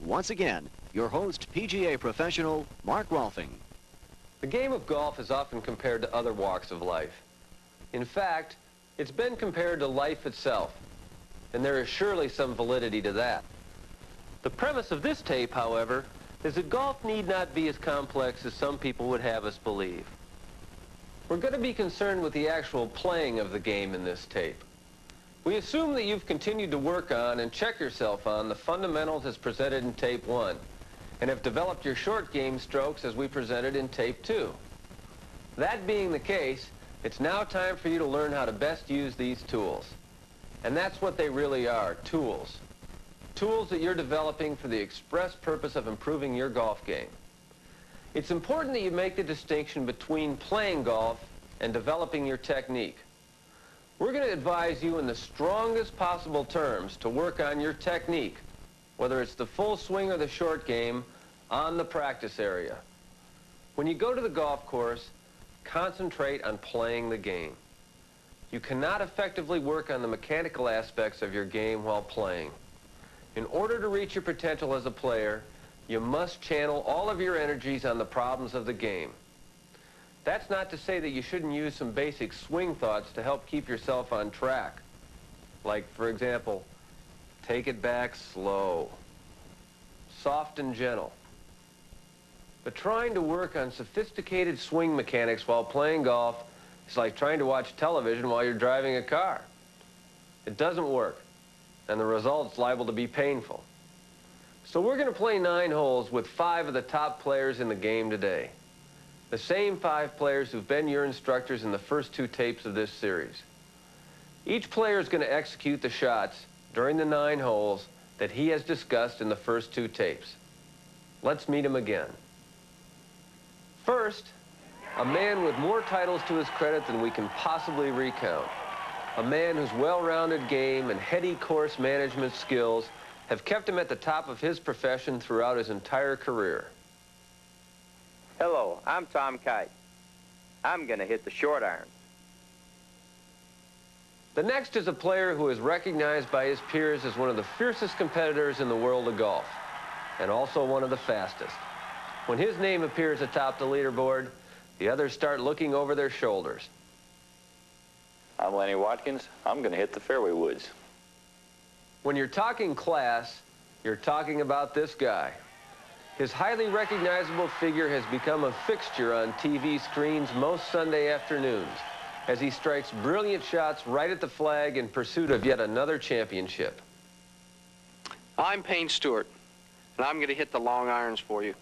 once again, your host, PGA professional, Mark Rolfing. The game of golf is often compared to other walks of life. In fact, it's been compared to life itself, and there is surely some validity to that. The premise of this tape, however, is that golf need not be as complex as some people would have us believe. We're going to be concerned with the actual playing of the game in this tape. We assume that you've continued to work on and check yourself on the fundamentals as presented in tape 1, and have developed your short game strokes as we presented in tape 2. That being the case, it's now time for you to learn how to best use these tools. And that's what they really are, tools. Tools that you're developing for the express purpose of improving your golf game. It's important that you make the distinction between playing golf and developing your technique. We're going to advise you in the strongest possible terms to work on your technique, whether it's the full swing or the short game, on the practice area. When you go to the golf course, concentrate on playing the game. You cannot effectively work on the mechanical aspects of your game while playing. In order to reach your potential as a player, you must channel all of your energies on the problems of the game. That's not to say that you shouldn't use some basic swing thoughts to help keep yourself on track. Like, for example, take it back slow, soft and gentle. But trying to work on sophisticated swing mechanics while playing golf is like trying to watch television while you're driving a car. It doesn't work, and the result's liable to be painful. So we're going to play 9 holes with 5 of the top players in the game today. The same 5 players who've been your instructors in the first 2 tapes of this series. Each player is going to execute the shots during the 9 holes that he has discussed in the first 2 tapes. Let's meet him again. First, a man with more titles to his credit than we can possibly recount. A man whose well-rounded game and heady course management skills have kept him at the top of his profession throughout his entire career. Hello, I'm Tom Kite. I'm going to hit the short iron. The next is a player who is recognized by his peers as one of the fiercest competitors in the world of golf, and also one of the fastest. When his name appears atop the leaderboard, the others start looking over their shoulders. I'm Lenny Watkins. I'm going to hit the fairway woods. When you're talking class, you're talking about this guy. His highly recognizable figure has become a fixture on TV screens most Sunday afternoons as he strikes brilliant shots right at the flag in pursuit of yet another championship. I'm Payne Stewart, and I'm going to hit the long irons for you.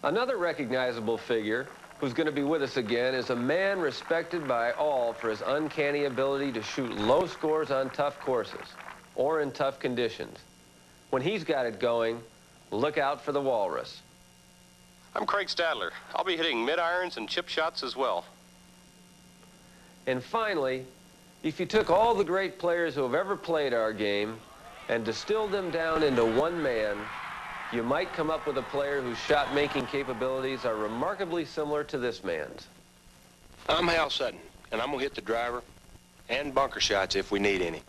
Another recognizable figure who's going to be with us again is a man respected by all for his uncanny ability to shoot low scores on tough courses or in tough conditions. When he's got it going, look out for the walrus. I'm Craig Stadler. I'll be hitting mid-irons and chip shots as well. And finally, if you took all the great players who have ever played our game and distilled them down into one man, you might come up with a player whose shot-making capabilities are remarkably similar to this man's. I'm Hal Sutton, and I'm going to hit the driver and bunker shots if we need any.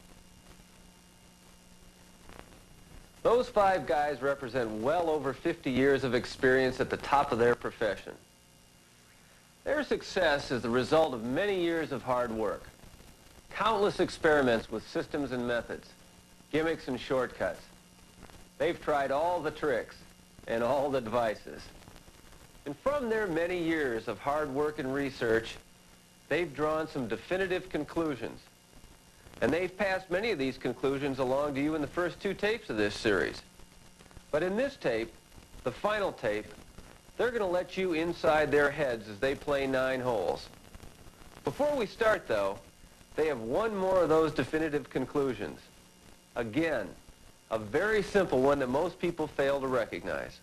Those 5 guys represent well over 50 years of experience at the top of their profession. Their success is the result of many years of hard work, countless experiments with systems and methods, gimmicks and shortcuts. They've tried all the tricks and all the devices. And from their many years of hard work and research, they've drawn some definitive conclusions. And they've passed many of these conclusions along to you in the first 2 tapes of this series. But in this tape, the final tape, they're going to let you inside their heads as they play 9 holes. Before we start, though, they have one more of those definitive conclusions. Again, a very simple one that most people fail to recognize.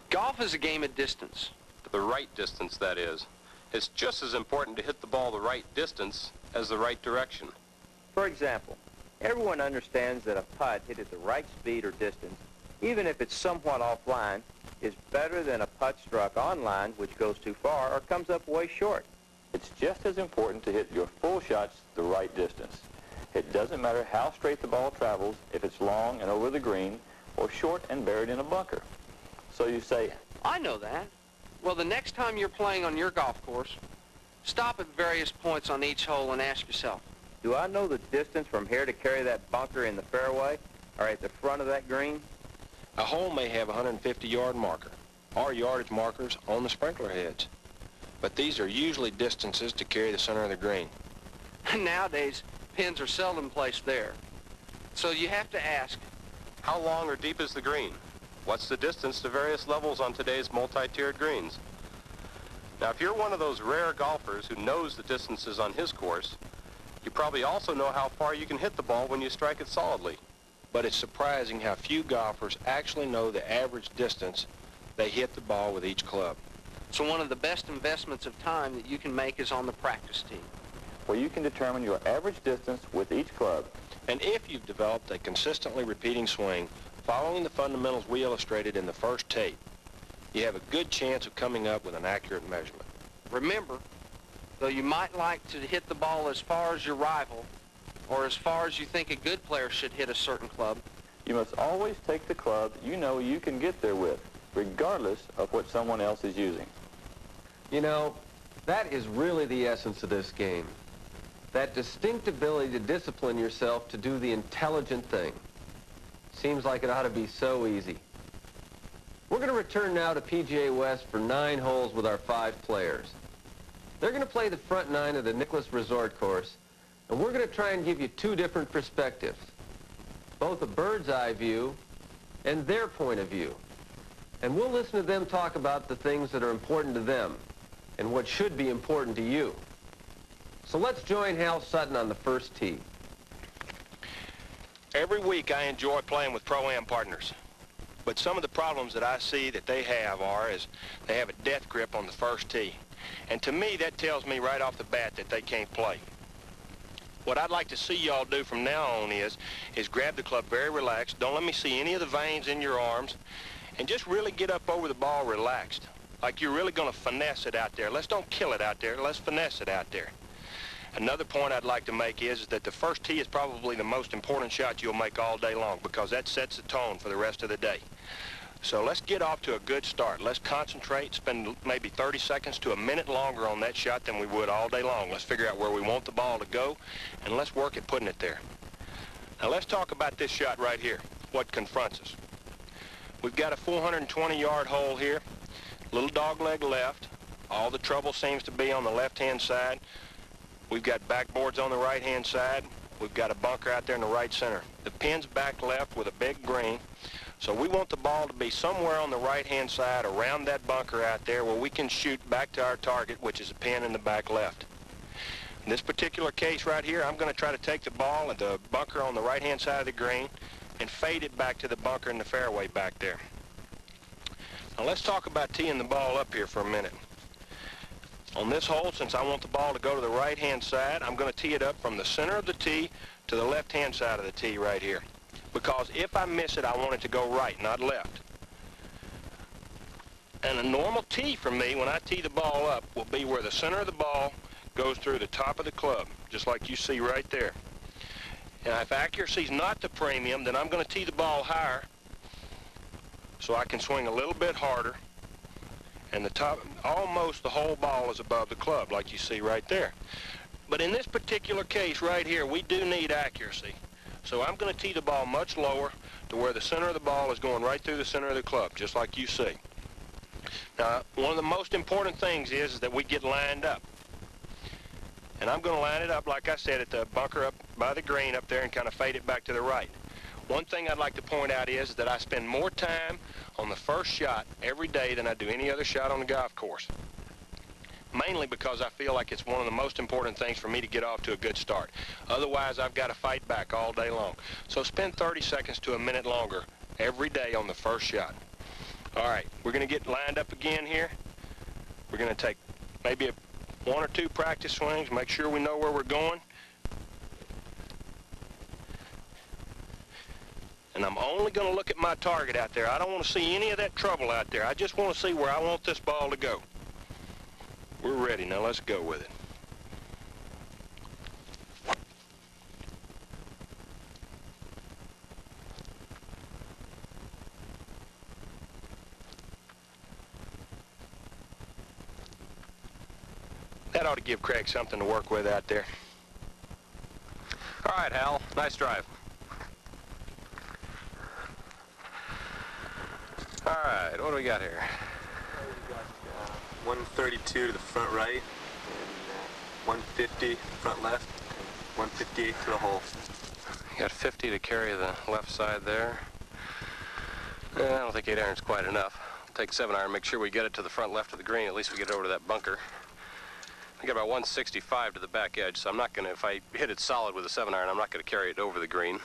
Golf is a game of distance. The right distance, that is. It's just as important to hit the ball the right distance as the right direction. For example, everyone understands that a putt hit at the right speed or distance, even if it's somewhat offline, is better than a putt struck online which goes too far or comes up way short. It's just as important to hit your full shots the right distance. It doesn't matter how straight the ball travels, if it's long and over the green, or short and buried in a bunker. So you say, I know that. Well, the next time you're playing on your golf course, stop at various points on each hole and ask yourself, Do I know the distance from here to carry that bunker in the fairway or at the front of that green? A hole may have a 150-yard marker or yardage markers on the sprinkler heads, but these are usually distances to carry the center of the green. Nowadays, pins are seldom placed there. So you have to ask, How long or deep is the green? What's the distance to various levels on today's multi-tiered greens? Now, if you're one of those rare golfers who knows the distances on his course, you probably also know how far you can hit the ball when you strike it solidly. But it's surprising how few golfers actually know the average distance they hit the ball with each club. so one of the best investments of time that you can make is on the practice tee. where you can determine your average distance with each club. And if you've developed a consistently repeating swing, following the fundamentals we illustrated in the first tape, you have a good chance of coming up with an accurate measurement. Remember, though you might like to hit the ball as far as your rival, or as far as you think a good player should hit a certain club, You must always take the club you know you can get there with, regardless of what someone else is using. You know, that is really the essence of this game. That distinct ability to discipline yourself to do the intelligent thing. Seems like it ought to be so easy. We're going to return now to PGA West for 9 holes with our 5 players. They're going to play the front 9 of the Nicholas Resort Course, and we're going to try and give you 2 different perspectives, both a bird's eye view and their point of view. And we'll listen to them talk about the things that are important to them and what should be important to you. So let's join Hal Sutton on the first tee. Every week I enjoy playing with Pro-Am partners. But some of the problems that I see that they have is they have a death grip on the first tee. And to me, that tells me right off the bat that they can't play. What I'd like to see y'all do from now on is grab the club very relaxed. Don't let me see any of the veins in your arms. And just really get up over the ball relaxed. Like you're really going to finesse it out there. Let's don't kill it out there. Let's finesse it out there. Another point I'd like to make is that the first tee is probably the most important shot you'll make all day long because that sets the tone for the rest of the day. So let's get off to a good start. Let's concentrate, spend maybe 30 seconds to a minute longer on that shot than we would all day long. Let's figure out where we want the ball to go, and let's work at putting it there. Now let's talk about this shot right here, what confronts us. We've got a 420-yard hole here, little dogleg left. All the trouble seems to be on the left-hand side. We've got backboards on the right-hand side. We've got a bunker out there in the right center. The pin's back left with a big green. So we want the ball to be somewhere on the right-hand side around that bunker out there where we can shoot back to our target, which is a pin in the back left. In this particular case right here, I'm going to try to take the ball at the bunker on the right-hand side of the green and fade it back to the bunker in the fairway back there. Now let's talk about teeing the ball up here for a minute. On this hole, since I want the ball to go to the right-hand side, I'm going to tee it up from the center of the tee to the left-hand side of the tee right here. Because if I miss it, I want it to go right, not left. And a normal tee for me, when I tee the ball up, will be where the center of the ball goes through the top of the club, just like you see right there. And if accuracy is not the premium, then I'm going to tee the ball higher so I can swing a little bit harder. And the top, almost the whole ball is above the club, like you see right there. But in this particular case right here, we do need accuracy. So I'm going to tee the ball much lower to where the center of the ball is going right through the center of the club, just like you see. Now, one of the most important things is that we get lined up. And I'm going to line it up, like I said, at the bunker up by the green up there and kind of fade it back to the right. One thing I'd like to point out is that I spend more time on the first shot every day than I do any other shot on the golf course. Mainly because I feel like it's one of the most important things for me to get off to a good start. Otherwise, I've got to fight back all day long. So spend 30 seconds to a minute longer every day on the first shot. All right, we're going to get lined up again here. We're going to take maybe 1 or 2 practice swings, make sure we know where we're going. And I'm only going to look at my target out there. I don't want to see any of that trouble out there. I just want to see where I want this ball to go. We're ready. Now let's go with it. That ought to give Craig something to work with out there. All right, Hal. Nice drive. All right, what do we got here? We got 132 to the front right, and 150 front left, and 158 to the hole. You got 50 to carry the left side there. I don't think 8 iron's quite enough. Take 7 iron, make sure we get it to the front left of the green. At least we get it over to that bunker. I got about 165 to the back edge, so I'm not going to, if I hit it solid with a 7 iron, I'm not going to carry it over the green.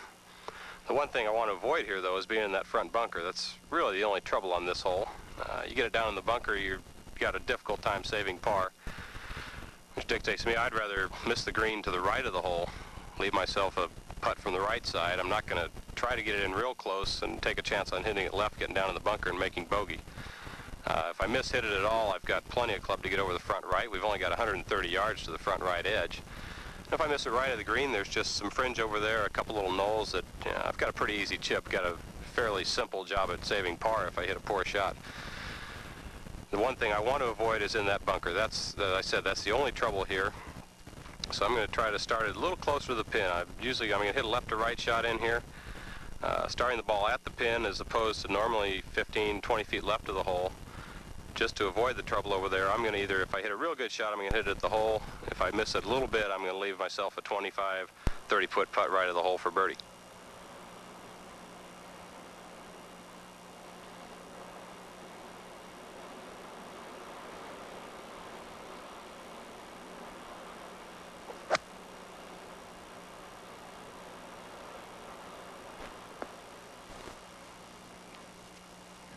The one thing I want to avoid here, though, is being in that front bunker. That's really the only trouble on this hole. You get it down in the bunker, you've got a difficult time saving par, which dictates to me I'd rather miss the green to the right of the hole, leave myself a putt from the right side. I'm not going to try to get it in real close and take a chance on hitting it left, getting down in the bunker and making bogey. If I miss hit it at all, I've got plenty of club to get over the front right. We've only got 130 yards to the front right edge. If I miss it right of the green, there's just some fringe over there, a couple little knolls that I've got a pretty easy chip. Got a fairly simple job at saving par if I hit a poor shot. The one thing I want to avoid is in that bunker. That's, as I said, that's the only trouble here. So I'm going to try to start it a little closer to the pin. I'm going to hit a left or right shot in here, starting the ball at the pin as opposed to normally 15, 20 feet left of the hole. Just to avoid the trouble over there, I'm going to either, if I hit a real good shot, I'm going to hit it at the hole. If I miss it a little bit, I'm going to leave myself a 25, 30-foot putt right of the hole for birdie.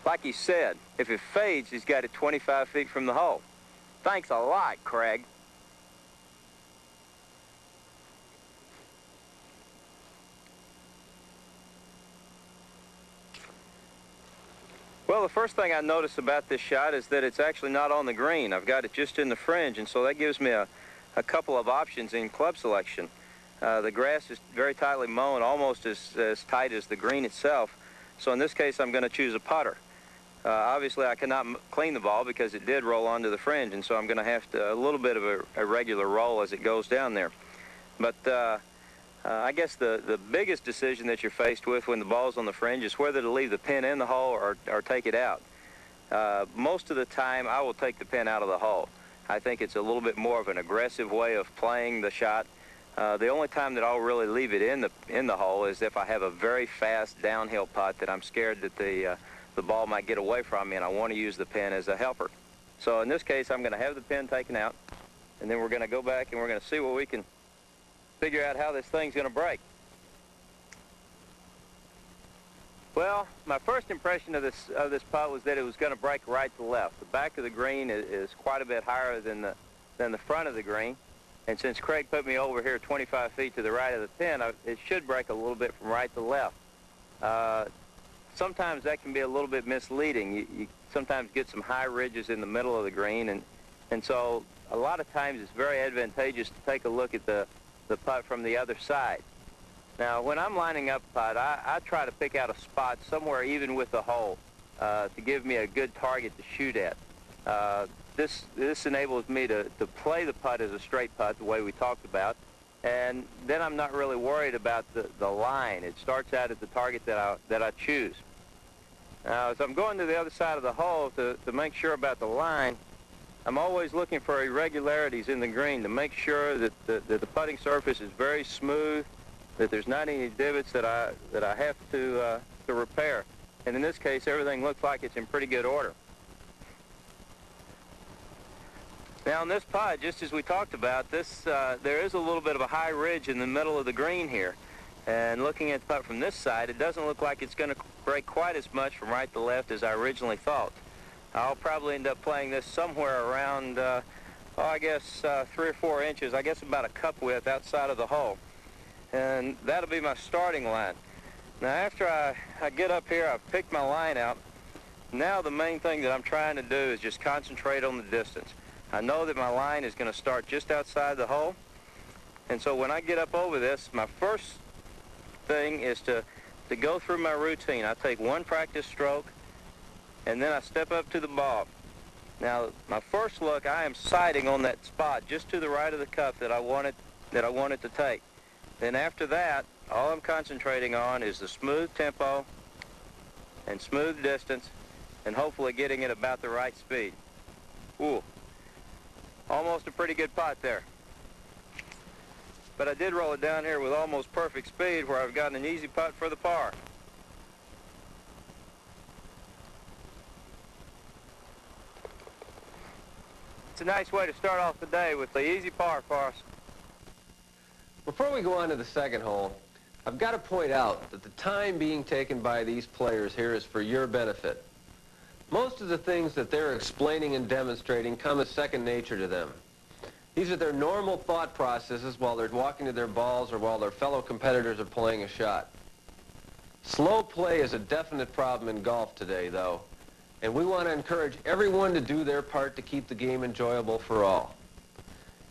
Like he said, if it fades, he's got it 25 feet from the hole. Thanks a lot, Craig. Well, the first thing I notice about this shot is that it's actually not on the green. I've got it just in the fringe, and so that gives me a couple of options in club selection. The grass is very tightly mown, almost as tight as the green itself. So in this case, I'm going to choose a putter. Obviously, I cannot clean the ball because it did roll onto the fringe, and so I'm going to have to a little bit of a regular roll as it goes down there. But I guess the biggest decision that you're faced with when the ball's on the fringe is whether to leave the pin in the hole or take it out. Most of the time, I will take the pin out of the hole. I think it's a little bit more of an aggressive way of playing the shot. The only time that I'll really leave it in the hole is if I have a very fast downhill putt that I'm scared that the ball might get away from me, and I want to use the pin as a helper. So in this case, I'm going to have the pin taken out, and then we're going to go back and we're going to see what we can figure out how this thing's going to break. Well, my first impression of this putt was that it was going to break right to left. The back of the green is quite a bit higher than the front of the green, and since Craig put me over here 25 feet to the right of the pin, it should break a little bit from right to left. Sometimes that can be a little bit misleading. You sometimes get some high ridges in the middle of the green, and so a lot of times it's very advantageous to take a look at the putt from the other side. Now, when I'm lining up a putt, I try to pick out a spot somewhere even with the hole to give me a good target to shoot at. This enables me to play the putt as a straight putt the way we talked about, and then I'm not really worried about the line. It starts out at the target that I choose. Now, as I'm going to the other side of the hole to make sure about the line, I'm always looking for irregularities in the green to make sure that the putting surface is very smooth, that there's not any divots that I have to repair. And in this case, everything looks like it's in pretty good order. Now, on this putt, just as we talked about, there is a little bit of a high ridge in the middle of the green here. And looking at the putt from this side, it doesn't look like it's going to break quite as much from right to left as I originally thought. I'll probably end up playing this somewhere around, I guess 3 or 4 inches, I guess about a cup width outside of the hole. And that'll be my starting line. Now, after I get up here, I've picked my line out. Now the main thing that I'm trying to do is just concentrate on the distance. I know that my line is going to start just outside the hole. And so when I get up over this, my first thing is to go through my routine. I take one practice stroke, and then I step up to the ball. Now, my first look, I am sighting on that spot just to the right of the cup that I want it to take. Then after that, all I'm concentrating on is the smooth tempo and smooth distance, and hopefully getting it about the right speed. Ooh, almost a pretty good putt there. But I did roll it down here with almost perfect speed where I've gotten an easy putt for the par. It's a nice way to start off the day with the easy par for us. Before we go on to the second hole, I've got to point out that the time being taken by these players here is for your benefit. Most of the things that they're explaining and demonstrating come as second nature to them. These are their normal thought processes while they're walking to their balls or while their fellow competitors are playing a shot. Slow play is a definite problem in golf today, though, and we want to encourage everyone to do their part to keep the game enjoyable for all.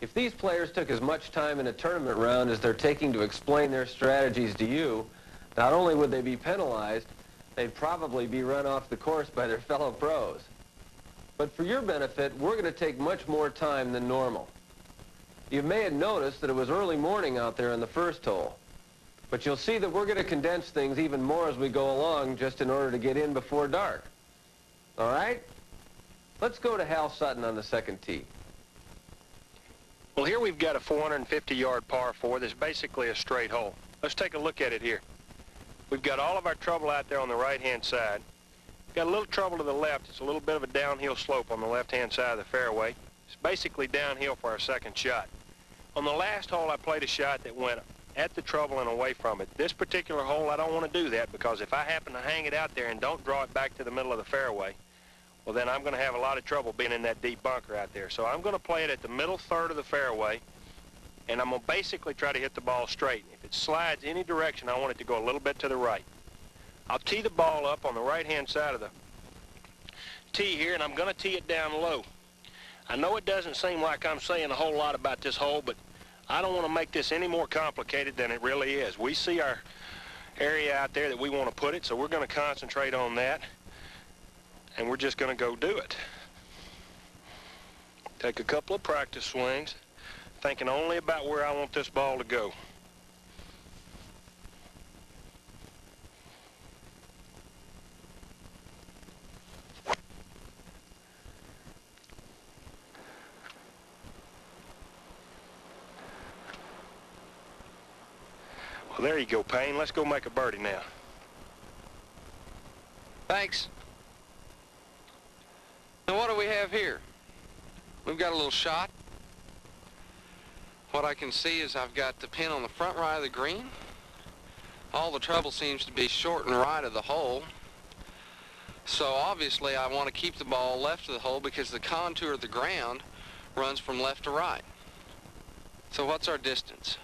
If these players took as much time in a tournament round as they're taking to explain their strategies to you, not only would they be penalized, they'd probably be run off the course by their fellow pros. But for your benefit, we're going to take much more time than normal. You may have noticed that it was early morning out there in the first hole, but you'll see that we're going to condense things even more as we go along just in order to get in before dark. All right? Let's go to Hal Sutton on the second tee. Well, here we've got a 450-yard par 4 that's basically a straight hole. Let's take a look at it here. We've got all of our trouble out there on the right-hand side. Got a little trouble to the left. It's a little bit of a downhill slope on the left-hand side of the fairway. It's basically downhill for our second shot. On the last hole, I played a shot that went at the trouble and away from it. This particular hole, I don't want to do that because if I happen to hang it out there and don't draw it back to the middle of the fairway, well, then I'm going to have a lot of trouble being in that deep bunker out there. So I'm going to play it at the middle third of the fairway, and I'm going to basically try to hit the ball straight. If it slides any direction, I want it to go a little bit to the right. I'll tee the ball up on the right-hand side of the tee here, and I'm going to tee it down low. I know it doesn't seem like I'm saying a whole lot about this hole, but I don't want to make this any more complicated than it really is. We see our area out there that we want to put it, so we're going to concentrate on that. And we're just going to go do it. Take a couple of practice swings, thinking only about where I want this ball to go. Well, there you go, Payne. Let's go make a birdie now. Thanks. Now what do we have here? We've got a little shot. What I can see is I've got the pin on the front right of the green. All the trouble seems to be short and right of the hole. So obviously I want to keep the ball left of the hole because the contour of the ground runs from left to right. So what's our distance?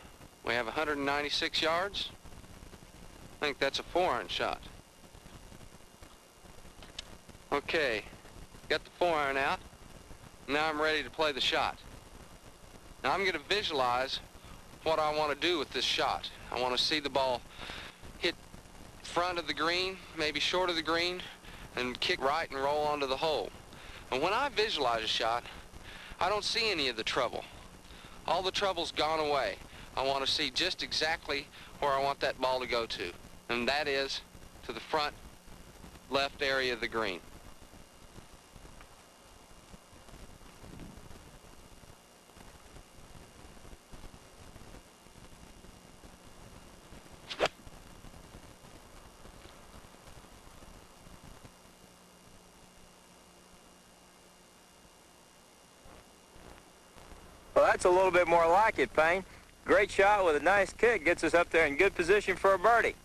We have 196 yards. I think that's a 4-iron shot. Okay. Got the 4-iron out. Now I'm ready to play the shot. Now I'm going to visualize what I want to do with this shot. I want to see the ball hit front of the green, maybe short of the green, and kick right and roll onto the hole. And when I visualize a shot, I don't see any of the trouble. All the trouble's gone away. I want to see just exactly where I want that ball to go to, and that is to the front left area of the green. Well, that's a little bit more like it, Payne. Great shot with a nice kick. Gets us up there in good position for a birdie.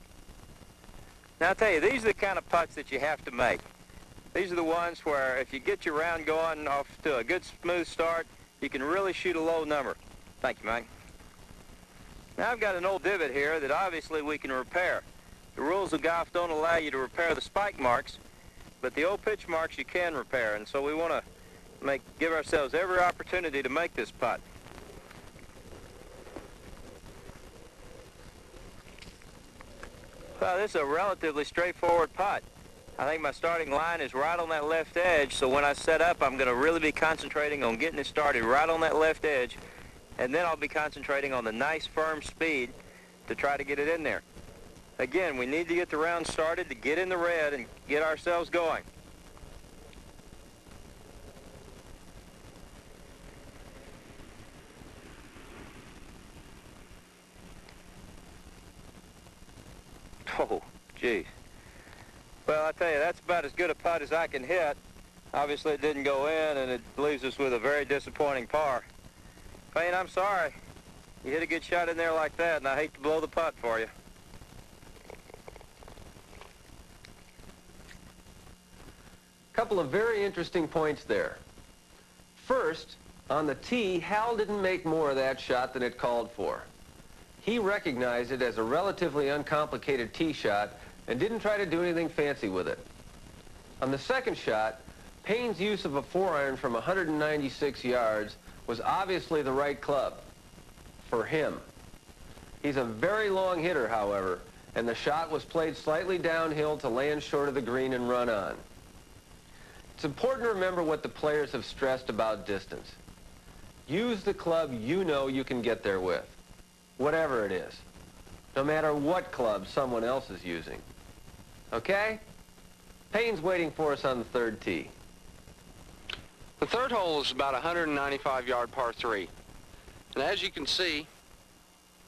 Now, I'll tell you, these are the kind of putts that you have to make. These are the ones where if you get your round going off to a good, smooth start, you can really shoot a low number. Thank you, Mike. Now, I've got an old divot here that obviously we can repair. The rules of golf don't allow you to repair the spike marks, but the old pitch marks you can repair, and so we want to give ourselves every opportunity to make this putt. Well, this is a relatively straightforward putt. I think my starting line is right on that left edge, so when I set up, I'm going to really be concentrating on getting it started right on that left edge, and then I'll be concentrating on the nice firm speed to try to get it in there. Again, we need to get the round started to get in the red and get ourselves going. Oh, geez. Well, I tell you, that's about as good a putt as I can hit. Obviously, it didn't go in, and it leaves us with a very disappointing par. Payne, I'm sorry. You hit a good shot in there like that, and I hate to blow the putt for you. Couple of very interesting points there. First, on the tee, Hal didn't make more of that shot than it called for. He recognized it as a relatively uncomplicated tee shot and didn't try to do anything fancy with it. On the second shot, Payne's use of a 4-iron from 196 yards was obviously the right club for him. He's a very long hitter, however, and the shot was played slightly downhill to land short of the green and run on. It's important to remember what the players have stressed about distance. Use the club you know you can get there with, whatever it is, no matter what club someone else is using. Okay? Payne's waiting for us on the third tee. The third hole is about a 195-yard par 3. And as you can see,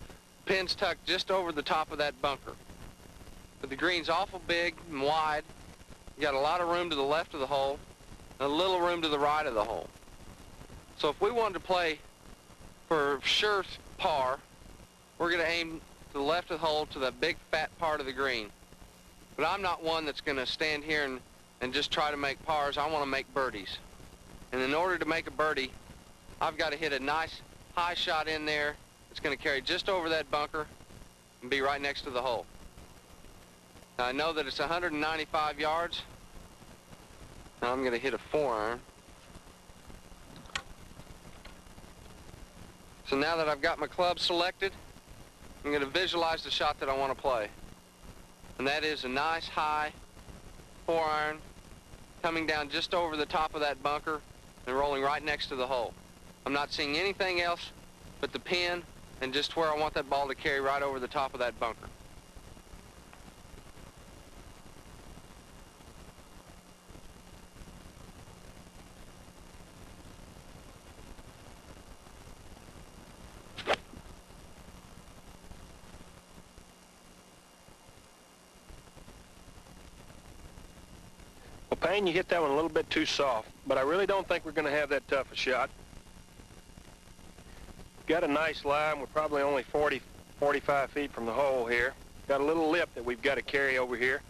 the pin's tucked just over the top of that bunker. But the green's awful big and wide. You got a lot of room to the left of the hole and a little room to the right of the hole. So if we wanted to play for sure par, we're going to aim to the left of the hole to that big fat part of the green. But I'm not one that's going to stand here and just try to make pars. I want to make birdies. And in order to make a birdie, I've got to hit a nice high shot in there. It's going to carry just over that bunker and be right next to the hole. Now, I know that it's 195 yards. Now I'm going to hit a 4-iron. So now that I've got my club selected, I'm going to visualize the shot that I want to play. And that is a nice high 4-iron coming down just over the top of that bunker and rolling right next to the hole. I'm not seeing anything else but the pin and just where I want that ball to carry right over the top of that bunker. Payne, you hit that one a little bit too soft, but I really don't think we're going to have that tough a shot. Got a nice line. We're probably only 40, 45 feet from the hole here. Got a little lip that we've got to carry over here.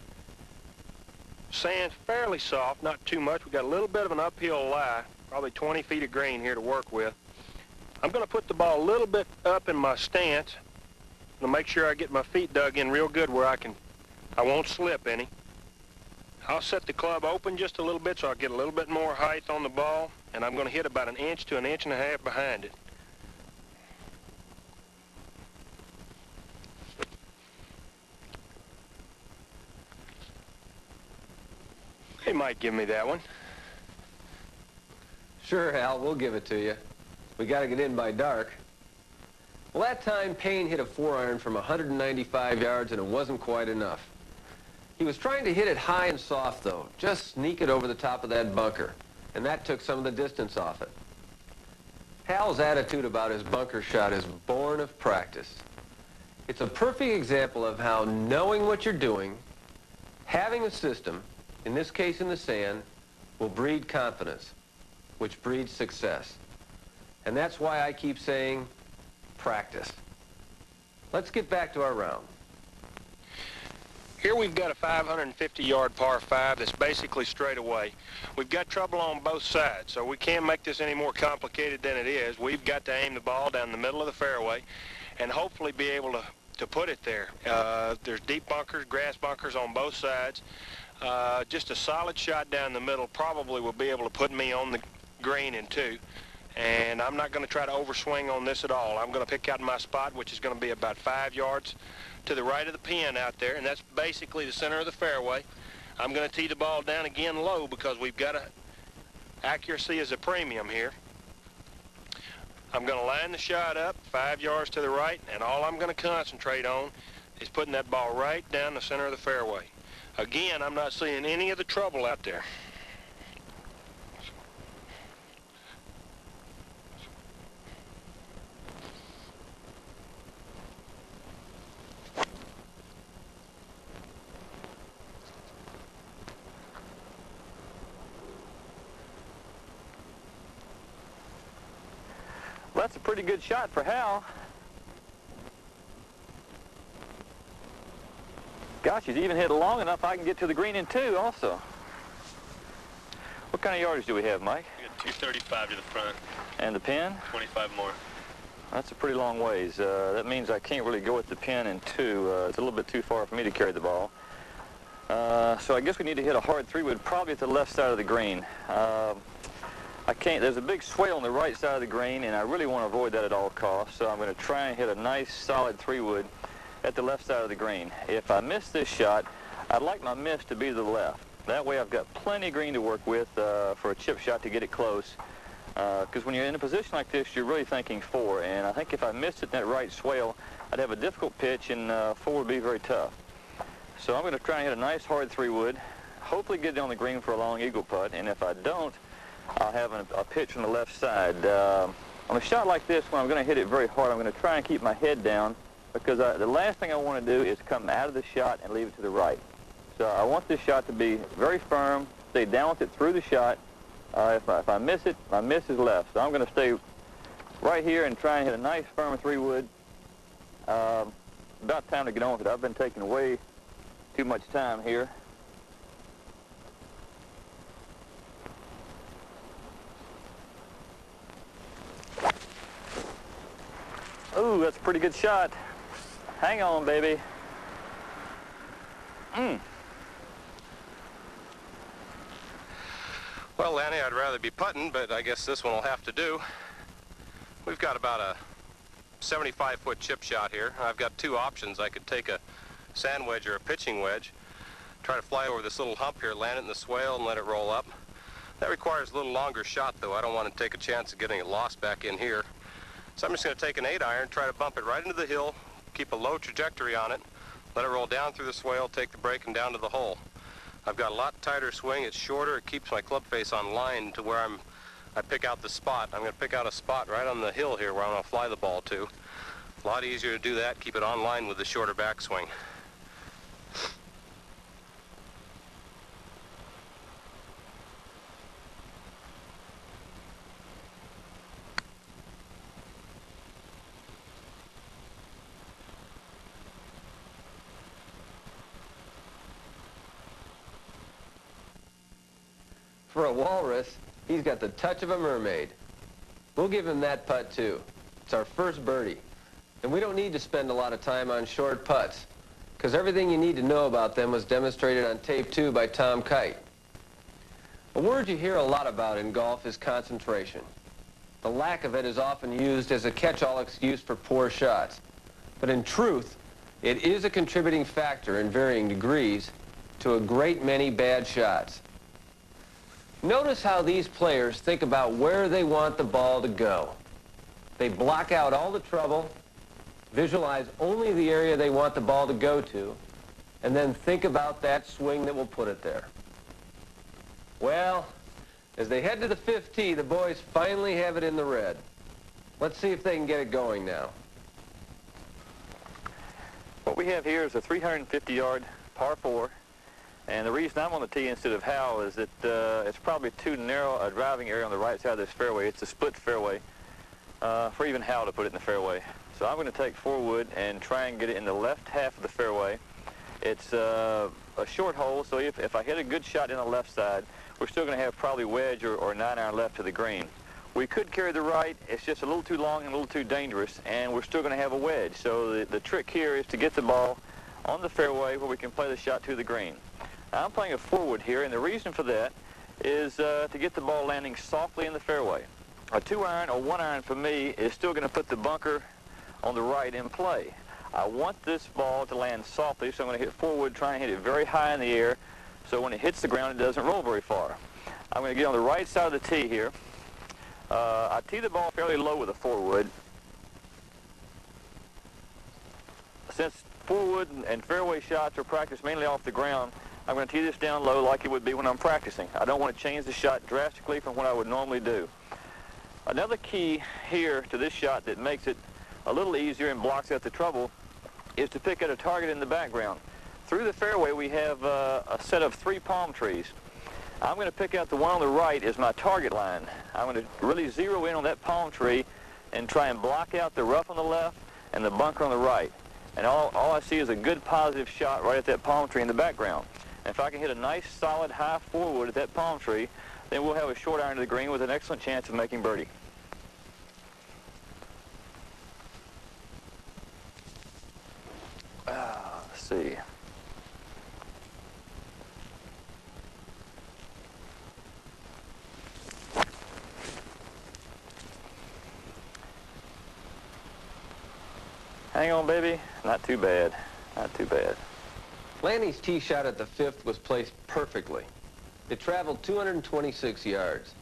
Sand's fairly soft, not too much. We've got a little bit of an uphill lie, probably 20 feet of green here to work with. I'm going to put the ball a little bit up in my stance to make sure I get my feet dug in real good where I won't slip any. I'll set the club open just a little bit so I'll get a little bit more height on the ball, and I'm going to hit about 1 inch to 1.5 inches behind it. He might give me that one. Sure, Hal, we'll give it to you. We got to get in by dark. Well, that time Payne hit a 4-iron from 195 yards, and it wasn't quite enough. He was trying to hit it high and soft, though, just sneak it over the top of that bunker, and that took some of the distance off it. Hal's attitude about his bunker shot is born of practice. It's a perfect example of how knowing what you're doing, having a system, in this case in the sand, will breed confidence, which breeds success. And that's why I keep saying, practice. Let's get back to our round. Here we've got a 550-yard par 5 that's basically straight away. We've got trouble on both sides, so we can't make this any more complicated than it is. We've got to aim the ball down the middle of the fairway and hopefully be able to put it there. There's deep bunkers, grass bunkers on both sides. Just a solid shot down the middle probably will be able to put me on the green in 2. And I'm not going to try to overswing on this at all. I'm going to pick out my spot, which is going to be about 5 yards to the right of the pin out there, and that's basically the center of the fairway. I'm going to tee the ball down again low because we've got accuracy is a premium here. I'm going to line the shot up 5 yards to the right, and all I'm going to concentrate on is putting that ball right down the center of the fairway. Again, I'm not seeing any of the trouble out there. Well, that's a pretty good shot for Hal. Gosh, he's even hit long enough I can get to the green in 2 also. What kind of yardage do we have, Mike? We got 235 to the front. And the pin? 25 more. That's a pretty long ways. That means I can't really go with the pin in 2. It's a little bit too far for me to carry the ball. So I guess we need to hit a hard 3-wood probably at the left side of the green. I can't, there's a big swale on the right side of the green, and I really want to avoid that at all costs, so I'm going to try and hit a nice solid 3-wood at the left side of the green. If I miss this shot, I'd like my miss to be to the left. That way I've got plenty of green to work with for a chip shot to get it close, because when you're in a position like this, you're really thinking 4, and I think if I missed it in that right swale, I'd have a difficult pitch, and 4 would be very tough. So I'm going to try and hit a nice hard 3-wood, hopefully get it on the green for a long eagle putt, and if I don't, I'll have a pitch from the left side. On a shot like this, when I'm going to hit it very hard, I'm going to try and keep my head down, because the last thing I want to do is come out of the shot and leave it to the right. So I want this shot to be very firm, stay down with it through the shot. If I miss it, my miss is left. So I'm going to stay right here and try and hit a nice firm 3-wood. About time to get on with it. I've been taking way too much time here. Ooh, that's a pretty good shot. Hang on, baby. Well, Lanny, I'd rather be putting, but I guess this one will have to do. We've got about a 75-foot chip shot here. I've got 2 options. I could take a sand wedge or a pitching wedge, try to fly over this little hump here, land it in the swale, and let it roll up. That requires a little longer shot, though. I don't want to take a chance of getting it lost back in here. So I'm just going to take an 8-iron, try to bump it right into the hill, keep a low trajectory on it, let it roll down through the swale, take the break, and down to the hole. I've got a lot tighter swing. It's shorter. It keeps my club face on line to where I pick out the spot. I'm going to pick out a spot right on the hill here where I'm going to fly the ball to. A lot easier to do that, keep it on line with the shorter backswing. For a walrus, he's got the touch of a mermaid. We'll give him that putt, too. It's our first birdie. And we don't need to spend a lot of time on short putts, because everything you need to know about them was demonstrated on tape 2 by Tom Kite. A word you hear a lot about in golf is concentration. The lack of it is often used as a catch-all excuse for poor shots. But in truth, it is a contributing factor in varying degrees to a great many bad shots. Notice how these players think about where they want the ball to go. They block out all the trouble, visualize only the area they want the ball to go to, and then think about that swing that will put it there. Well, as they head to the 5th tee, the boys finally have it in the red. Let's see if they can get it going now. What we have here is a 350-yard par 4. And the reason I'm on the tee instead of Hal is that it's probably too narrow a driving area on the right side of this fairway. It's a split fairway for even Hal to put it in the fairway. So I'm going to take 4 wood and try and get it in the left half of the fairway. It's a short hole, so if I hit a good shot in the left side, we're still going to have probably wedge or 9-iron left to the green. We could carry the right. It's just a little too long and a little too dangerous, and we're still going to have a wedge. So the trick here is to get the ball on the fairway where we can play the shot to the green. Now, I'm playing a 4-wood here, and the reason for that is to get the ball landing softly in the fairway. A 2-iron or 1-iron for me is still going to put the bunker on the right in play. I want this ball to land softly, so I'm going to hit 4-wood, trying to hit it very high in the air so when it hits the ground, it doesn't roll very far. I'm going to get on the right side of the tee here. I tee the ball fairly low with a 4-wood. Since 4-wood and fairway shots are practiced mainly off the ground, I'm going to tee this down low like it would be when I'm practicing. I don't want to change the shot drastically from what I would normally do. Another key here to this shot that makes it a little easier and blocks out the trouble is to pick at a target in the background. Through the fairway we have a set of 3 palm trees. I'm going to pick out the one on the right as my target line. I'm going to really zero in on that palm tree and try and block out the rough on the left and the bunker on the right. And all I see is a good positive shot right at that palm tree in the background. And if I can hit a nice solid high 4-wood at that palm tree, then we'll have a short iron to the green with an excellent chance of making birdie. Let's see. Hang on, baby. Not too bad. Not too bad. Lanny's tee shot at the 5th was placed perfectly. It traveled 226 yards.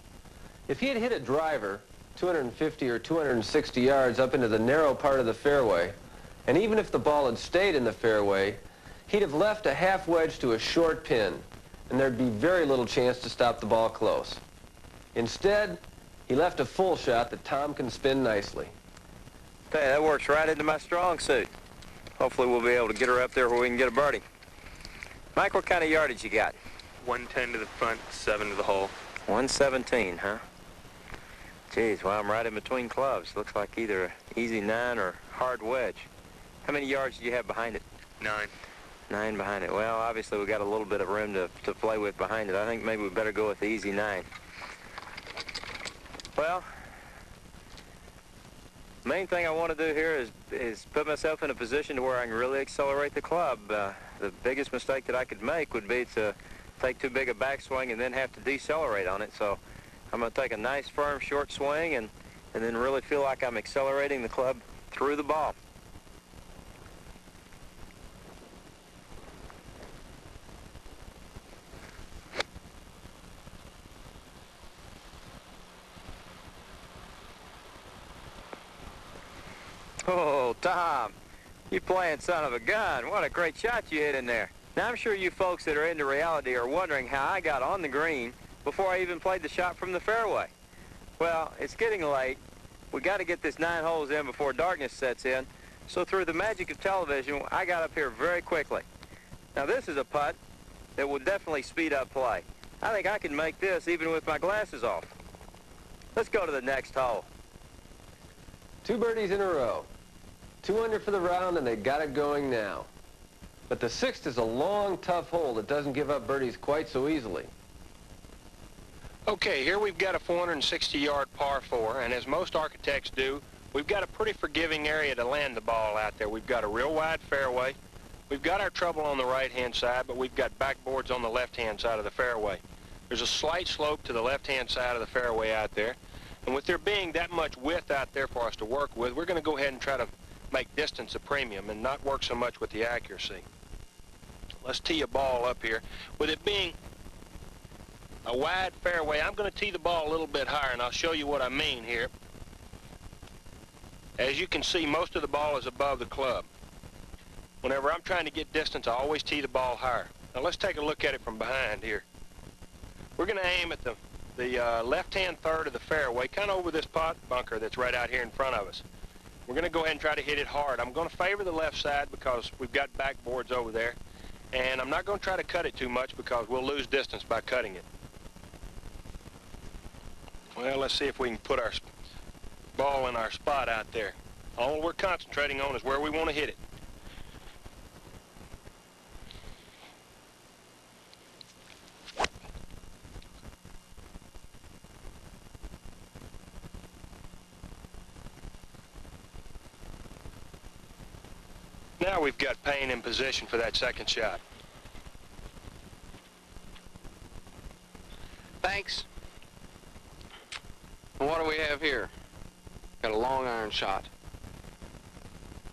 If he had hit a driver 250 or 260 yards up into the narrow part of the fairway, and even if the ball had stayed in the fairway, he'd have left a half wedge to a short pin, and there'd be very little chance to stop the ball close. Instead, he left a full shot that Tom can spin nicely. Hey, that works right into my strong suit. Hopefully we'll be able to get her up there where we can get a birdie. Mike, what kind of yardage you got? 110 to the front, 7 to the hole. 117, huh? Geez, well, I'm right in between clubs. Looks like either an easy 9 or hard wedge. How many yards do you have behind it? 9. 9 behind it. Well, obviously we got a little bit of room to play with behind it. I think maybe we better go with the easy 9. Well, main thing I want to do here is put myself in a position to where I can really accelerate the club. The biggest mistake that I could make would be to take too big a backswing and then have to decelerate on it. So I'm going to take a nice, firm, short swing and then really feel like I'm accelerating the club through the ball. Oh, Tom, you playing son of a gun. What a great shot you hit in there. Now, I'm sure you folks that are into reality are wondering how I got on the green before I even played the shot from the fairway. Well, it's getting late. We got to get this 9 holes in before darkness sets in. So through the magic of television, I got up here very quickly. Now, this is a putt that will definitely speed up play. I think I can make this even with my glasses off. Let's go to the next hole. 2 birdies in a row. 2 under for the round, and they got it going now. But the 6th is a long, tough hole that doesn't give up birdies quite so easily. Okay, here we've got a 460-yard par 4, and as most architects do, we've got a pretty forgiving area to land the ball out there. We've got a real wide fairway. We've got our trouble on the right-hand side, but we've got backboards on the left-hand side of the fairway. There's a slight slope to the left-hand side of the fairway out there, and with there being that much width out there for us to work with, we're going to go ahead and try to make distance a premium and not work so much with the accuracy. Let's tee a ball up here. With it being a wide fairway, I'm going to tee the ball a little bit higher, and I'll show you what I mean here. As you can see, most of the ball is above the club. Whenever I'm trying to get distance, I always tee the ball higher. Now let's take a look at it from behind here. We're going to aim at the left-hand third of the fairway, kind of over this pot bunker that's right out here in front of us. We're going to go ahead and try to hit it hard. I'm going to favor the left side because we've got backboards over there. And I'm not going to try to cut it too much because we'll lose distance by cutting it. Well, let's see if we can put our ball in our spot out there. All we're concentrating on is where we want to hit it. Now we've got Payne in position for that second shot. Thanks. And what do we have here? Got a long iron shot.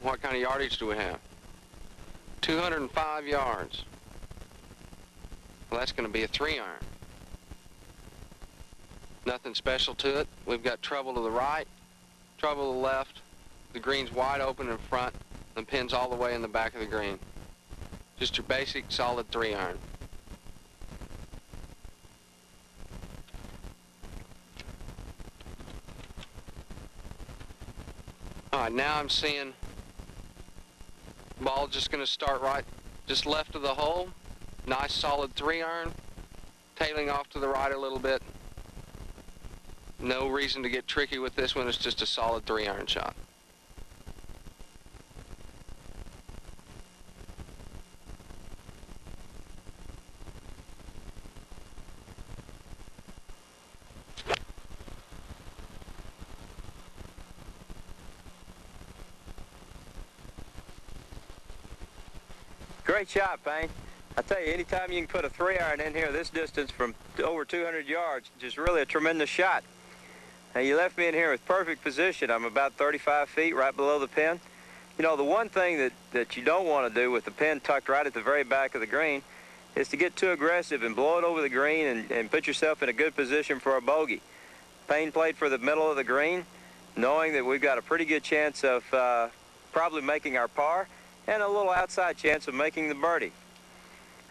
What kind of yardage do we have? 205 yards. Well, that's going to be a 3-iron. Nothing special to it. We've got trouble to the right, trouble to the left. The green's wide open in front, and the pin's all the way in the back of the green. Just your basic solid 3-iron. All right, now I'm seeing ball just going to start right, just left of the hole. Nice solid 3-iron, tailing off to the right a little bit. No reason to get tricky with this one. It's just a solid 3-iron shot. Great shot, Payne. I tell you, anytime you can put a 3-iron in here this distance from over 200 yards, just really a tremendous shot. Now, you left me in here with perfect position. I'm about 35 feet right below the pin. You know, the one thing that you don't want to do with the pin tucked right at the very back of the green is to get too aggressive and blow it over the green and put yourself in a good position for a bogey. Payne played for the middle of the green, knowing that we've got a pretty good chance of probably making our par and a little outside chance of making the birdie.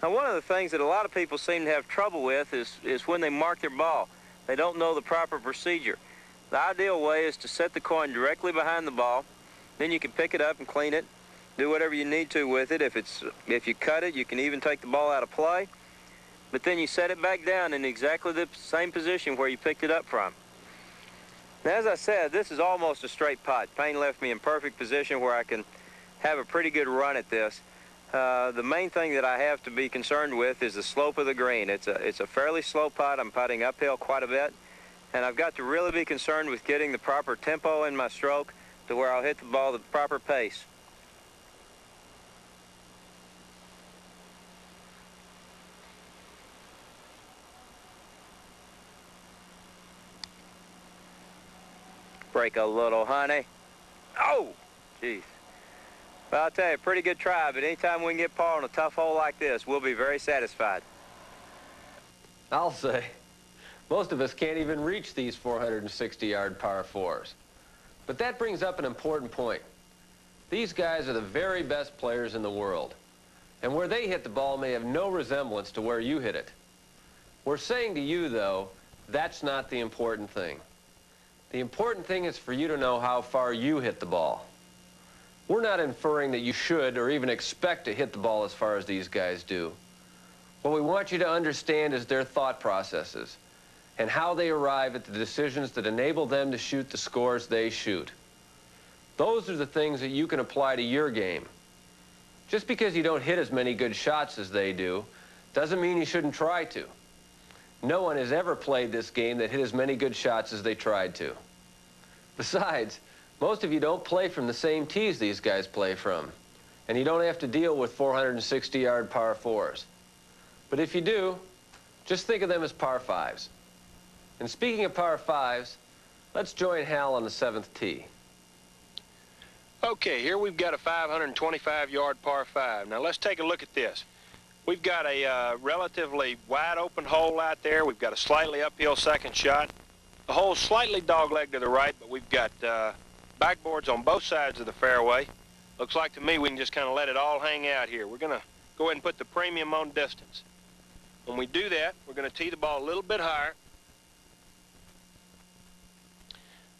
Now, one of the things that a lot of people seem to have trouble with is when they mark their ball. They don't know the proper procedure. The ideal way is to set the coin directly behind the ball. Then you can pick it up and clean it, do whatever you need to with it. If you cut it, you can even take the ball out of play. But then you set it back down in exactly the same position where you picked it up from. Now, as I said, this is almost a straight putt. Payne left me in perfect position where I can have a pretty good run at this. The main thing that I have to be concerned with is the slope of the green. It's a fairly slow putt. I'm putting uphill quite a bit. And I've got to really be concerned with getting the proper tempo in my stroke to where I'll hit the ball at the proper pace. Break a little, honey. Oh, jeez. Well, I'll tell you, pretty good try, but anytime we can get par on a tough hole like this, we'll be very satisfied. I'll say. Most of us can't even reach these 460-yard par 4s. But that brings up an important point. These guys are the very best players in the world. And where they hit the ball may have no resemblance to where you hit it. We're saying to you, though, that's not the important thing. The important thing is for you to know how far you hit the ball. We're not inferring that you should or even expect to hit the ball as far as these guys do. What we want you to understand is their thought processes and how they arrive at the decisions that enable them to shoot the scores they shoot. Those are the things that you can apply to your game. Just because you don't hit as many good shots as they do doesn't mean you shouldn't try to. No one has ever played this game that hit as many good shots as they tried to. Besides, most of you don't play from the same tees these guys play from, and you don't have to deal with 460-yard par 4s. But if you do, just think of them as par 5s. And speaking of par 5s, let's join Hal on the 7th tee. Okay, here we've got a 525-yard par 5. Now let's take a look at this. We've got a relatively wide open hole out there. We've got a slightly uphill second shot. The hole's slightly dogleg to the right, but we've got backboards on both sides of the fairway. Looks like to me we can just kind of let it all hang out here. We're going to go ahead and put the premium on distance. When we do that, we're going to tee the ball a little bit higher.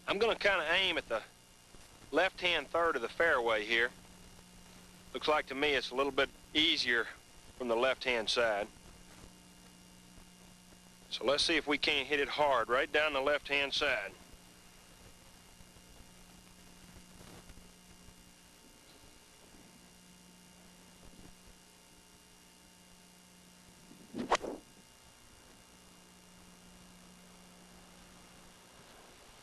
I'm going to kind of aim at the left-hand third of the fairway here. Looks like to me it's a little bit easier from the left-hand side. So let's see if we can't hit it hard right down the left-hand side.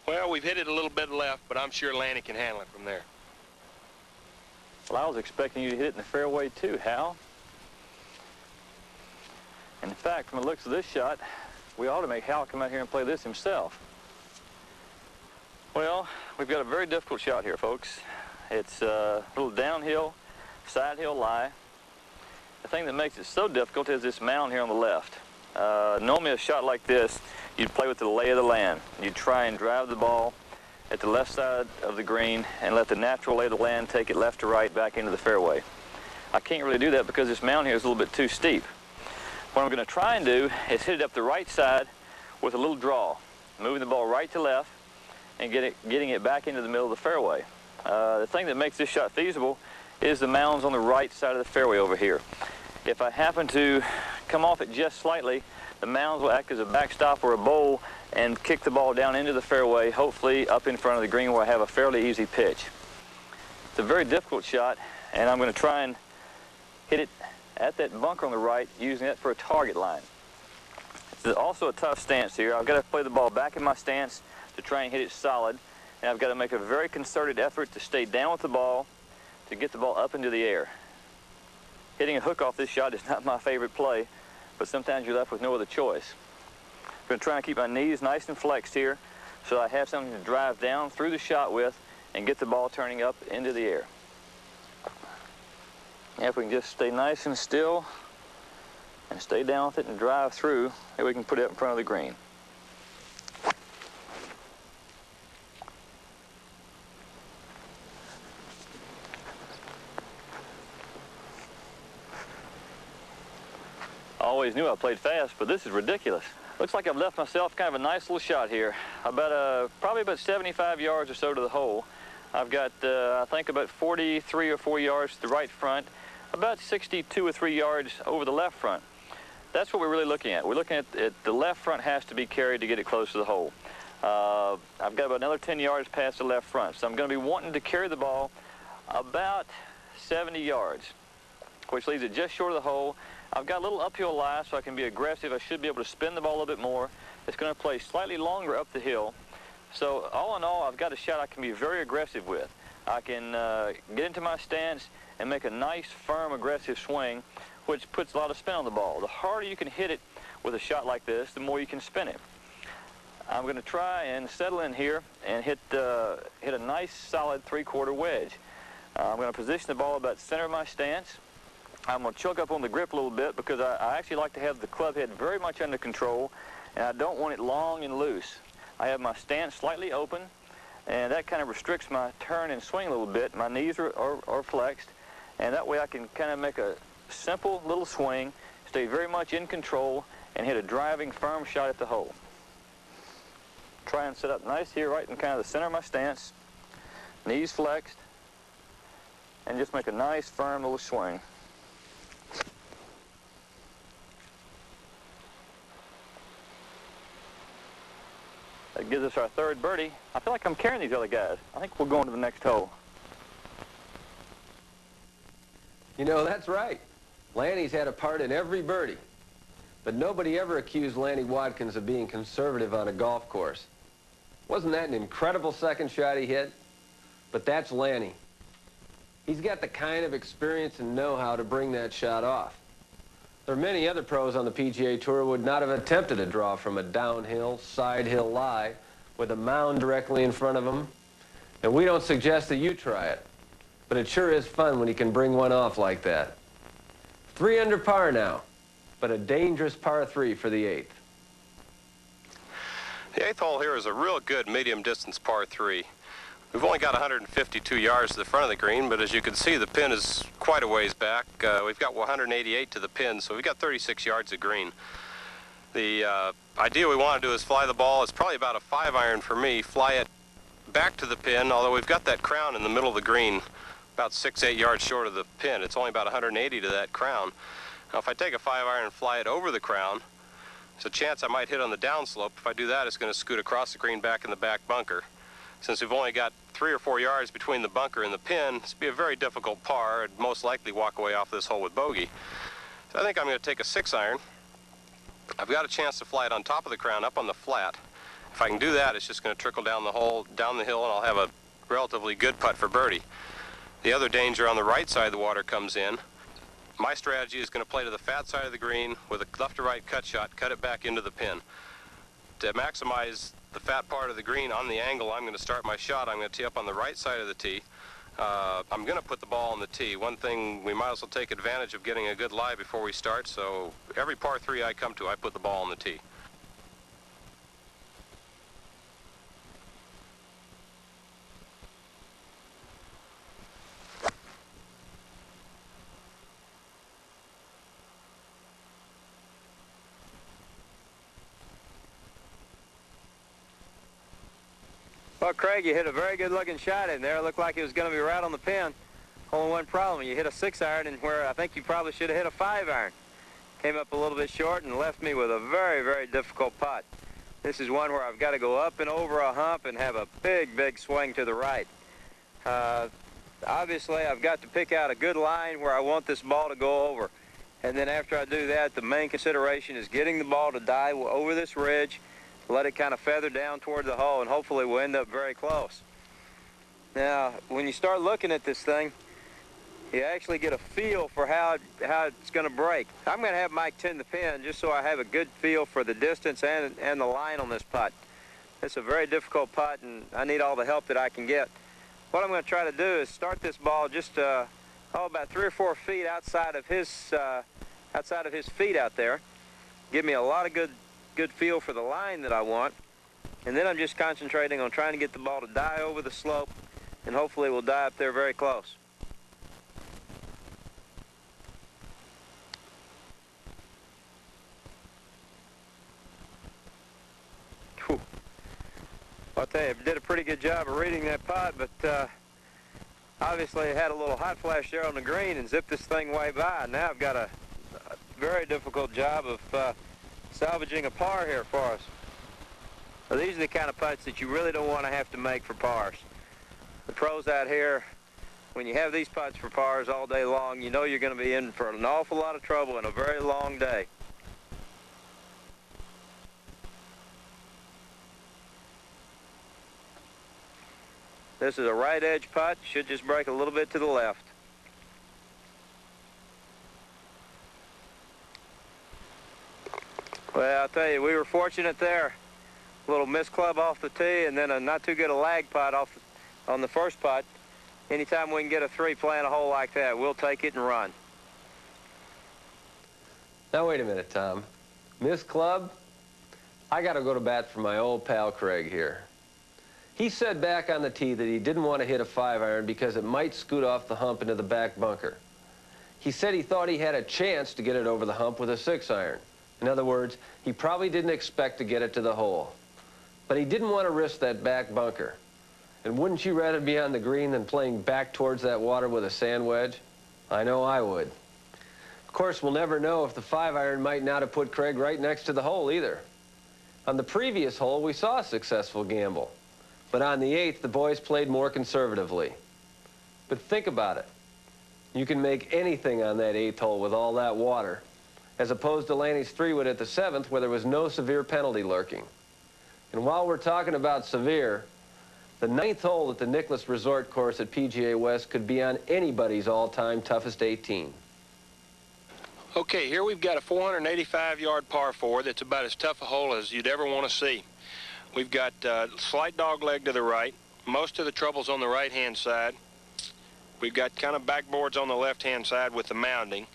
Well, we've hit it a little bit left, but I'm sure Lanny can handle it from there. Well, I was expecting you to hit it in the fairway too, Hal. In fact, from the looks of this shot, we ought to make Hal come out here and play this himself. Well, we've got a very difficult shot here, folks. It's a little downhill, side hill lie. The thing that makes it so difficult is this mound here on the left. Normally a shot like this, you'd play with the lay of the land. You'd try and drive the ball at the left side of the green and let the natural lay of the land take it left to right back into the fairway. I can't really do that because this mound here is a little bit too steep. What I'm going to try and do is hit it up the right side with a little draw, moving the ball right to left and getting it back into the middle of the fairway. The thing that makes this shot feasible is the mounds on the right side of the fairway over here. If I happen to come off it just slightly, the mounds will act as a backstop or a bowl and kick the ball down into the fairway, hopefully up in front of the green where I have a fairly easy pitch. It's a very difficult shot, and I'm going to try and hit it at that bunker on the right, using it for a target line. It's also a tough stance here. I've got to play the ball back in my stance to try and hit it solid, and I've got to make a very concerted effort to stay down with the ball to get the ball up into the air. Hitting a hook off this shot is not my favorite play, but sometimes you're left with no other choice. I'm going to try and keep my knees nice and flexed here so I have something to drive down through the shot with and get the ball turning up into the air. And if we can just stay nice and still and stay down with it and drive through, then we can put it up in front of the green. I always knew I played fast, but this is ridiculous. Looks like I've left myself kind of a nice little shot here. Probably about 75 yards or so to the hole. I've got, I think, about 43 or 4 yards to the right front, about 62 or 3 yards over the left front. That's what we're really looking at. We're looking at the left front has to be carried to get it close to the hole. I've got about another 10 yards past the left front, so I'm going to be wanting to carry the ball about 70 yards, which leaves it just short of the hole. I've got a little uphill lie, so I can be aggressive. I should be able to spin the ball a little bit more. It's going to play slightly longer up the hill. So all in all, I've got a shot I can be very aggressive with. I can get into my stance and make a nice, firm, aggressive swing, which puts a lot of spin on the ball. The harder you can hit it with a shot like this, the more you can spin it. I'm going to try and settle in here and hit a nice, solid three-quarter wedge. I'm going to position the ball about the center of my stance. I'm going to choke up on the grip a little bit because I actually like to have the club head very much under control, and I don't want it long and loose. I have my stance slightly open, and that kind of restricts my turn and swing a little bit. My knees are flexed, and that way I can kind of make a simple little swing, stay very much in control, and hit a driving, firm shot at the hole. Try and set up nice here, right in kind of the center of my stance, knees flexed, and just make a nice, firm little swing. That gives us our third birdie. I feel like I'm carrying these other guys. I think we'll go on to the next hole. You know, that's right. Lanny's had a part in every birdie. But nobody ever accused Lanny Watkins of being conservative on a golf course. Wasn't that an incredible second shot he hit? But that's Lanny. He's got the kind of experience and know-how to bring that shot off. There are many other pros on the PGA Tour who would not have attempted a draw from a downhill, side hill lie with a mound directly in front of them. And we don't suggest that you try it. But it sure is fun when you can bring one off like that. 3 under par now, but a dangerous par 3 for the 8th. The 8th hole here is a real good medium-distance par 3. We've only got 152 yards to the front of the green, but as you can see, the pin is quite a ways back. We've got 188 to the pin, so we've got 36 yards of green. The idea we want to do is fly the ball. It's probably about a 5-iron for me. Fly it back to the pin, although we've got that crown in the middle of the green, about 6-8 yards short of the pin. It's only about 180 to that crown. Now, if I take a 5-iron and fly it over the crown, there's a chance I might hit on the downslope. If I do that, it's going to scoot across the green back in the back bunker. Since we've only got 3 or 4 yards between the bunker and the pin, this would be a very difficult par. I'd most likely walk away off this hole with bogey. So I think I'm going to take a 6-iron. I've got a chance to fly it on top of the crown, up on the flat. If I can do that, it's just going to trickle down the hole, down the hill, and I'll have a relatively good putt for birdie. The other danger on the right side of the water comes in. My strategy is going to play to the fat side of the green with a left to right cut shot, cut it back into the pin. To maximize the fat part of the green on the angle I'm going to start my shot, I'm going to tee up on the right side of the tee. I'm going to put the ball on the tee. One thing, we might as well take advantage of getting a good lie before we start, so every par 3 I come to, I put the ball on the tee. Well, Craig, you hit a very good-looking shot in there. It looked like it was going to be right on the pin. Only one problem, you hit a 6-iron in where I think you probably should have hit a 5-iron. Came up a little bit short and left me with a very, very difficult putt. This is one where I've got to go up and over a hump and have a big, big swing to the right. Obviously, I've got to pick out a good line where I want this ball to go over. And then after I do that, the main consideration is getting the ball to dive over this ridge, let it kind of feather down toward the hole, and hopefully we'll end up very close. Now, when you start looking at this thing, you actually get a feel for how it's going to break. I'm going to have Mike tend the pin just so I have a good feel for the distance and the line on this putt. It's a very difficult putt, and I need all the help that I can get. What I'm going to try to do is start this ball just about 3 or 4 feet outside of his feet out there. Give me a lot of good feel for the line that I want, and then I'm just concentrating on trying to get the ball to die over the slope, and hopefully we'll die up there very close. Whew. I'll tell you, I did a pretty good job of reading that putt, but obviously I had a little hot flash there on the green and zipped this thing way by. Now I've got a very difficult job of salvaging a par here for us. Now, these are the kind of putts that you really don't want to have to make for pars. The pros out here, when you have these putts for pars all day long, you know you're going to be in for an awful lot of trouble in a very long day. This is a right edge putt, should just break a little bit to the left. Well, I'll tell you, we were fortunate there. A little missed club off the tee, and then a not too good a lag putt on the first putt. Anytime we can get a 3 playing a hole like that, we'll take it and run. Now, wait a minute, Tom. Missed club? I got to go to bat for my old pal Craig here. He said back on the tee that he didn't want to hit a 5-iron because it might scoot off the hump into the back bunker. He said he thought he had a chance to get it over the hump with a 6-iron. In other words, he probably didn't expect to get it to the hole. But he didn't want to risk that back bunker. And wouldn't you rather be on the green than playing back towards that water with a sand wedge? I know I would. Of course, we'll never know if the 5-iron might not have put Craig right next to the hole either. On the previous hole, we saw a successful gamble. But on the 8th, the boys played more conservatively. But think about it. You can make anything on that 8th hole with all that water, as opposed to Lanny's 3-wood at the 7th, where there was no severe penalty lurking. And while we're talking about severe, the 9th hole at the Nicklaus Resort Course at PGA West could be on anybody's all-time toughest 18. Okay, here we've got a 485-yard par 4 that's about as tough a hole as you'd ever want to see. We've got slight dog leg to the right. Most of the trouble's on the right-hand side. We've got kind of backboards on the left-hand side with the mounding.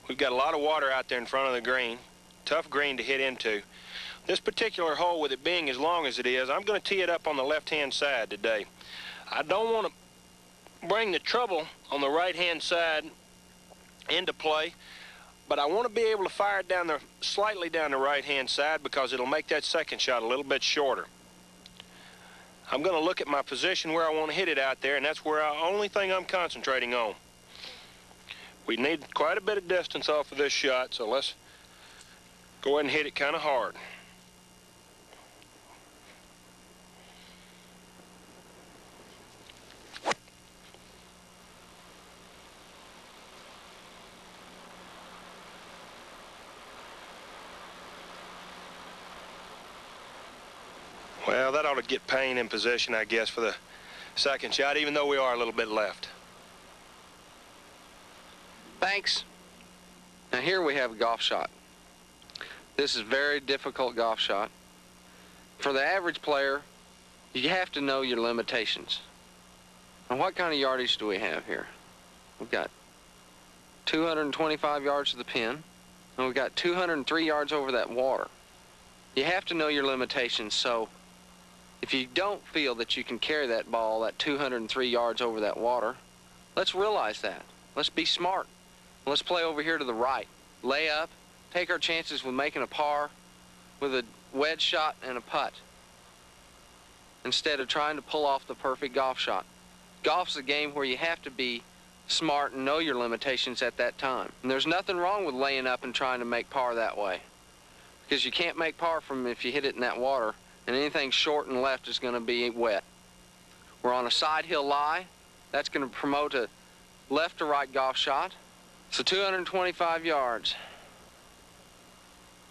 We've got a lot of water out there in front of the green. Tough green to hit into. This particular hole, with it being as long as it is, I'm going to tee it up on the left-hand side today. I don't want to bring the trouble on the right-hand side into play, but I want to be able to fire it down slightly down the right-hand side because it'll make that second shot a little bit shorter. I'm going to look at my position where I want to hit it out there, and that's where only thing I'm concentrating on. We need quite a bit of distance off of this shot, so let's go ahead and hit it kind of hard. Well, that ought to get Payne in position, I guess, for the second shot, even though we are a little bit left. Thanks. Now here we have a golf shot. This is a very difficult golf shot. For the average player, you have to know your limitations. Now, what kind of yardage do we have here? We've got 225 yards to the pin, and we've got 203 yards over that water. You have to know your limitations, so if you don't feel that you can carry that ball, that 203 yards over that water, let's realize that. Let's be smart. Let's play over here to the right. Lay up, take our chances with making a par with a wedge shot and a putt instead of trying to pull off the perfect golf shot. Golf's a game where you have to be smart and know your limitations at that time. And there's nothing wrong with laying up and trying to make par that way, because you can't make par from if you hit it in that water, and anything short and left is going to be wet. We're on a side hill lie. That's going to promote a left to right golf shot. So 225 yards.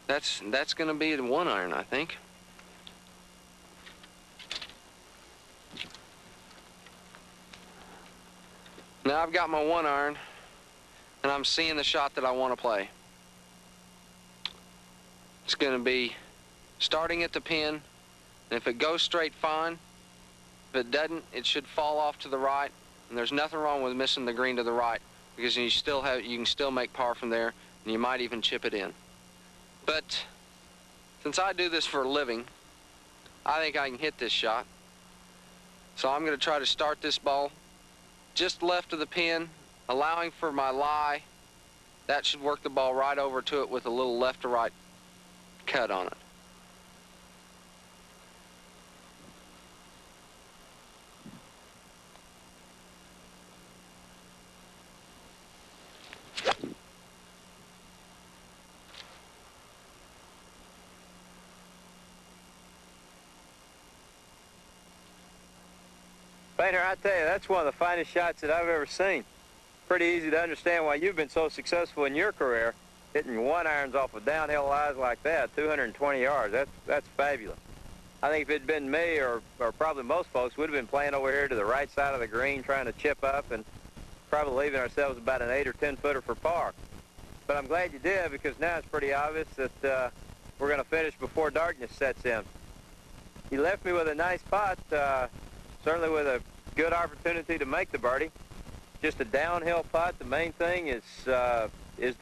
That's going to be the 1-iron, I think. Now I've got my 1-iron, and I'm seeing the shot that I want to play. It's going to be starting at the pin, and if it goes straight, fine. If it doesn't, it should fall off to the right, and there's nothing wrong with missing the green to the right, because you can still make par from there, and you might even chip it in. But since I do this for a living, I think I can hit this shot. So I'm going to try to start this ball just left of the pin, allowing for my lie. That should work the ball right over to it with a little left to right cut on it. Painter, I tell you, that's one of the finest shots that I've ever seen. Pretty easy to understand why you've been so successful in your career, hitting 1-irons off of downhill lies like that, 220 yards. That's fabulous. I think if it had been me, or probably most folks, we'd have been playing over here to the right side of the green, trying to chip up, and probably leaving ourselves about an 8 or 10 footer for par. But I'm glad you did, because now it's pretty obvious that we're going to finish before darkness sets in. You left me with a nice putt. Certainly with a good opportunity to make the birdie. Just a downhill putt. The main thing is the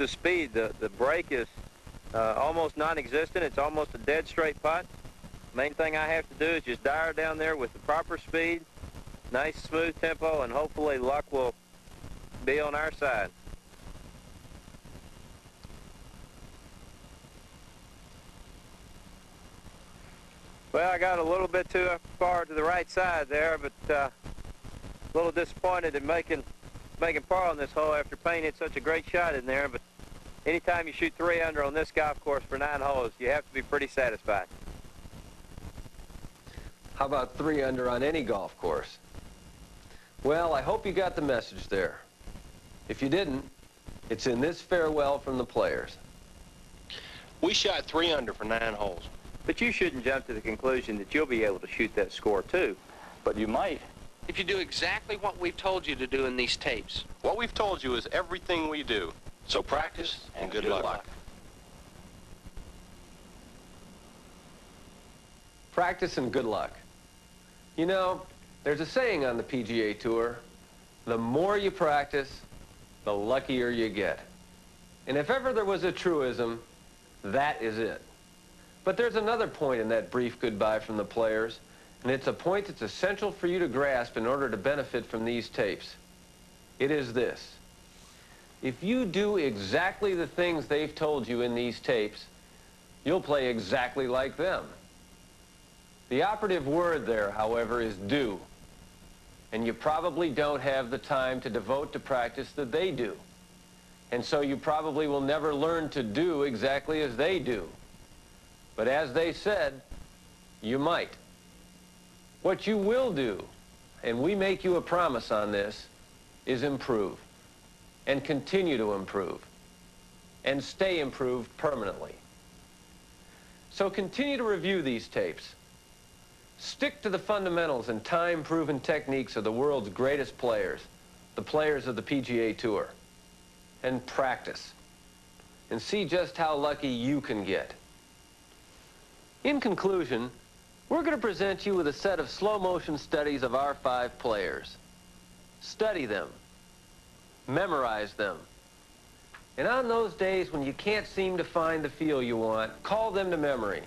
speed. The break is almost non-existent. It's almost a dead straight putt. Main thing I have to do is just dial down there with the proper speed, nice smooth tempo, and hopefully luck will be on our side. Well, I got a little bit too far to the right side there, but a little disappointed in making par on this hole after Payne hit such a great shot in there. But anytime you shoot 3 under on this golf course for 9 holes, you have to be pretty satisfied. How about 3 under on any golf course? Well, I hope you got the message there. If you didn't, it's in this farewell from the players. We shot 3 under for 9 holes. But you shouldn't jump to the conclusion that you'll be able to shoot that score too. But you might. If you do exactly what we've told you to do in these tapes. What we've told you is everything we do. So practice and good luck. Practice and good luck. You know, there's a saying on the PGA Tour, the more you practice, the luckier you get. And if ever there was a truism, that is it. But there's another point in that brief goodbye from the players, and it's a point that's essential for you to grasp in order to benefit from these tapes. It is this. If you do exactly the things they've told you in these tapes, you'll play exactly like them. The operative word there, however, is do. And you probably don't have the time to devote to practice that they do. And so you probably will never learn to do exactly as they do. But as they said, you might. What you will do, and we make you a promise on this, is improve. And continue to improve. And stay improved permanently. So continue to review these tapes. Stick to the fundamentals and time-proven techniques of the world's greatest players, the players of the PGA Tour. And practice. And see just how lucky you can get. In conclusion, we're going to present you with a set of slow-motion studies of our 5 players. Study them. Memorize them. And on those days when you can't seem to find the feel you want, call them to memory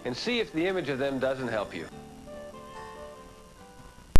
and see if the image of them doesn't help you.